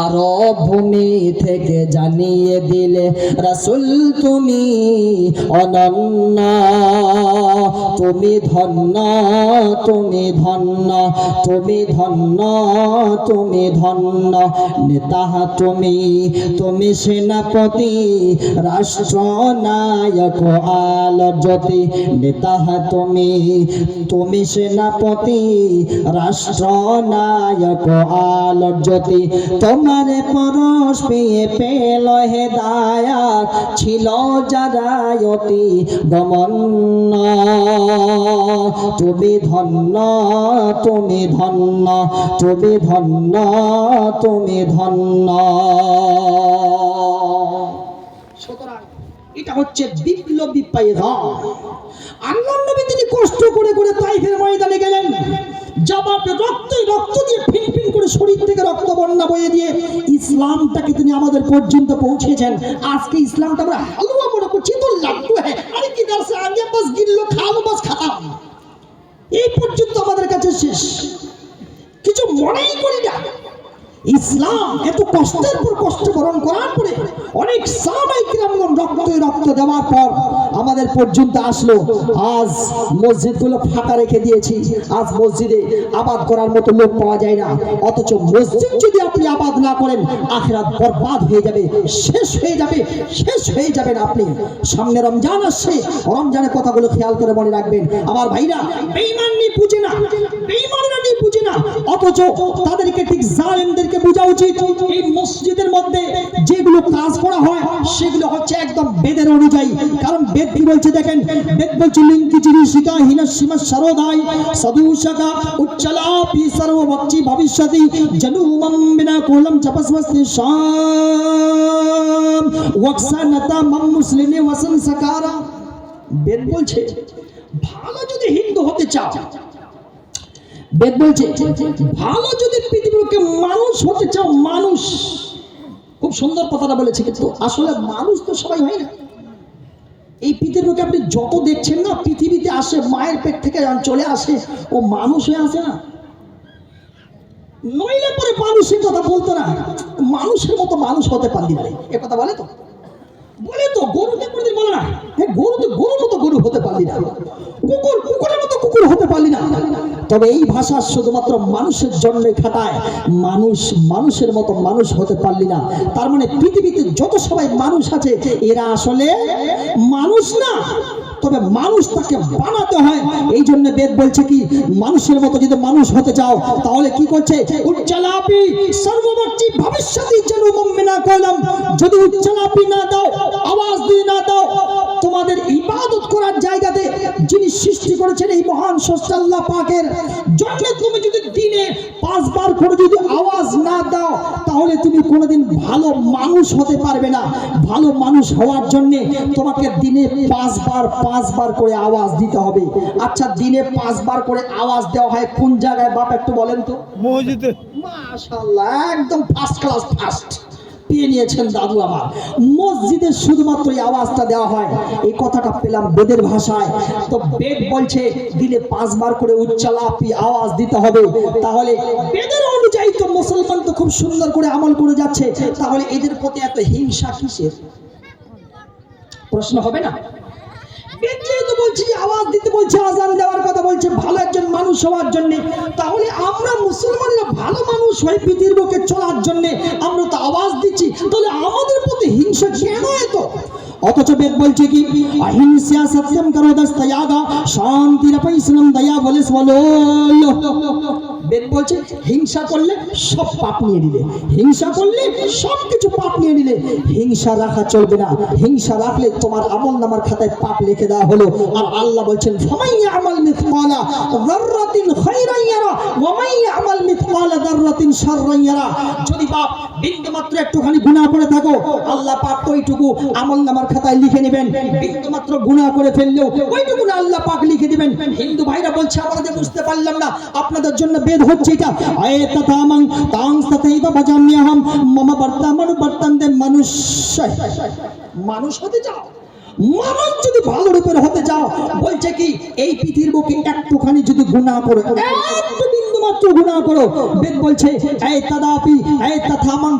আরব ভূমি থেকে জানিয়ে দিলে রাসূল তুমি অনন্য, তুমি ধন্য, তুমি ধন্য, তুমি ধন্য, তুমি ধন্য। নেতা তুমি, তুমি সেনাপতি, রাষ্ট্রনায়ক আলো জ্যোতি। নেতা তুমি, তুমি সেনাপতি, রাষ্ট্রনায়ক আলো জ্যোতি। তোমার পরশ পেয়ে পেল হেদায়াত, ছিল যারা অতি দমন্য। তুমি ধন্য, তুমি ধন্য, তুমি ধন্য, তুমি ধন্য। সুতরাং এটা হচ্ছে বিপ্লবী পায়গাম। আল্লাহর নবী তিনি কষ্ট করে করে তাইফের ময়দানে গেলেন, জবাবে রক্ত দিয়ে ফিনফিন করে শরীর থেকে রক্ত বন্যা বয়ে দিয়ে ইসলামটাকে তিনি আমাদের পর্যন্ত পৌঁছেছেন। আজকে ইসলামটা আমরা হালুয়া মনে করছি, তো লাড্ডু হ্যাঁ, আরে কি দরসে আগে বাস গিল্লো খালো বাস খাতাম, এই পর্যন্ত আমাদের কাছে শেষ, কিছু মনেই করি না। ইসলাম এত কষ্টের পর কষ্ট বরণ করার পরে অনেক সাহাবায়ে কিরামগণ রক্ত দেওয়ার পর আমাদের পর্যন্ত আসলো। আজ মসজিদগুলো ফাঁকা রেখে দিয়েছি, আজ মসজিদে আবাদ করার মতো লোক পাওয়া যায় না। অথচ মসজিদ যদি আপনি আবাদ না করেন, আখিরাত বরবাদ হয়ে যাবে, শেষ হয়ে যাবে, শেষ হয়ে যাবেন আপনি। সামনে রমজান আসছে, রমজানের কথাগুলো খেয়াল করে মনে রাখবেন। আমার ভাইরা বেঈমান নিয়ে বুঝে না, বেঈমানরা নিয়ে বুঝে না, অথচ তাদেরকে ঠিক জালেমদেরকে বোঝা উচিত। এই মসজিদের মধ্যে যেগুলো কাজ করা হয় সেগুলো হচ্ছে একদম বেদের অনুযায়ী। কারণ বেদ কি বলছে দেখেন, বেদ বলছে লিঙ্কি চিরি শিকা হিনা সীমা সরোদাই সদুশকা উচ্চলা পি সর্বভক্তি ভবিষ্যতি জনুমম বিনা কোলম চপসবস্তি শাম ওয়াকসানাতা মাম মুসলিমে ওয়াসন সাকারা। বেদ বলছে ভালো যদি হিন্দু হতে চাও, বেদ বলছে ভালো যদি পৃথিবীকে মানুষ হতে চাও, মানুষ, খুব সুন্দর কথাটা বলেছে, কিন্তু আসলে মানুষ তো সবাই হয় না। এই পৃথিবীকে আপনি যত দেখছেন না, পৃথিবীতে আসে মায়ের পেট থেকে চলে আসে, ও মানুষ হয়ে আসে না। নইলে পরে মানুষের কথা বলতো না, মানুষের মতো মানুষ হতে পারলি না, এ কথা বলে তো, বলে তো গরুতে কোনদিন বলে না, গরু তো গরুর মতো গরু হতে পারলি না, কুকুর কুকুরের মতো কুকুর হতে পারলি না। তবে এই ভাষা শুধুমাত্র মানুষের জন্য খাটায়, মানুষ মানুষের মতো মানুষ হতে পারলি না। তার মানে পৃথিবীতে যত সবাই মানুষ আছে এরা আসলে মানুষ না, তবে মানুষ তাকে বানাতে হয়। এই জন্য বেদ বলছে কি, মানুষের মতো যদি মানুষ হতে চাও তাহলে কি করছে, উচ্চালাপি সর্বভক্তি ভবিষ্যতি জনুমম বিনা কলম। যদি উচ্চালাপি না দাও, আওয়াজ দিয়ে না দাও, তোমাদের ইবাদত করার জায়গাতে যিনি সৃষ্টি করেছেন এই মহান স্রষ্টা আল্লাহ পাকের জন্য তুমি যদি দিনে 5 বার করে যদি আওয়াজ না দাও, তাহলে তুমি কোনোদিন ভালো মানুষ হতে পারবে না। ভালো মানুষ হওয়ার জন্য তোমাকে দিনে 5 বার করে আওয়াজ দিতে হবে। আচ্ছা, দিনে 5 বার করে আওয়াজ দেওয়া হয় কোন জায়গায় বাপ, একটু বলেন তো? মসজিদে। মাশাআল্লাহ, একদম ফার্স্ট ক্লাস, ফার্স্ট পেয়ে নিয়েছেন দাদু আমার। মসজিদে শুধুমাত্র এই আওয়াজটা দেওয়া হয়, এই কথাটা পেলাম বেদের ভাষায়। তো বেদ বলছে দিনে 5 বার করে উচ্চালাপি আওয়াজ দিতে হবে। তাহলে বেদের অনুযায়ী তো মুসলমান তো খুব সুন্দর করে আমল করে যাচ্ছে, তাহলে এদের প্রতি এত হিংসা কিসের? প্রশ্ন হবে না? বেদ যেহেতু বলছি আওয়াজ দিতে বলছে, আজান দেওয়ার কথা বলছে ভালো একজন মানুষ হওয়ার জন্য, তাহলে আমরা মুসলমানরা ভালো মানুষ হয়ে পৃথিবীর বুকে চলার জন্য আমরা তো আওয়াজ দিচ্ছি, তাহলে আমাদের প্রতি হিংসা কেন এত? অথচ বেদ বলছে কি, অহিংসা সত্যম করো দস্তয়াগা শান্তি রপৈসনম দয়া বলে বলো। বেদ বলছে হিংসা করলে সব পাপ নিয়ে নিলে, হিংসা করলে সব কিছু পাপ নিয়ে নিলে। হিংসা রাখা চলবে না, হিংসা রাখলে তোমার আমলনামার খাতায় পাপ লিখে দেওয়া হলো। আর আল্লাহ বলছেন ফামান ইয়ামাল মিসকালা যাররাতিন খায়রান ইয়ারা ওয়া মান ইয়ামাল মিসকালা যাররাতিন শাররান ইয়ারা। যদি বাপ বিন্দু মাত্র একটুখানি গুনাহ করে থাকো, আল্লাহ পাক ওইটুকু আমলনামার খাতায় লিখে নেবেন। বিন্দু মাত্র গুনাহ করে ফেললেও ওইটুকু আল্লাহ পাক লিখে দিবেন। হিন্দু ভাইরা বলছে আমরা যে বুঝতে পারলাম না, আপনাদের জন্য বেদ হচ্ছে এটা, আয়াতাতামাং তাং সাতাইবা বাজামিয়াহাম মামা বর্তমান বর্তন্দে মানুষ। মানুষ হতে চাও, মানুষ যদি ভালো রূপের হতে চাও, বলছে কি এই পৃথিবীর বুকে একটুখানি যদি গুনাহ করে, একটু বিন্দু মাত্র গুনাহ করো, বেদ বলছে এই তদাপি এই তথামং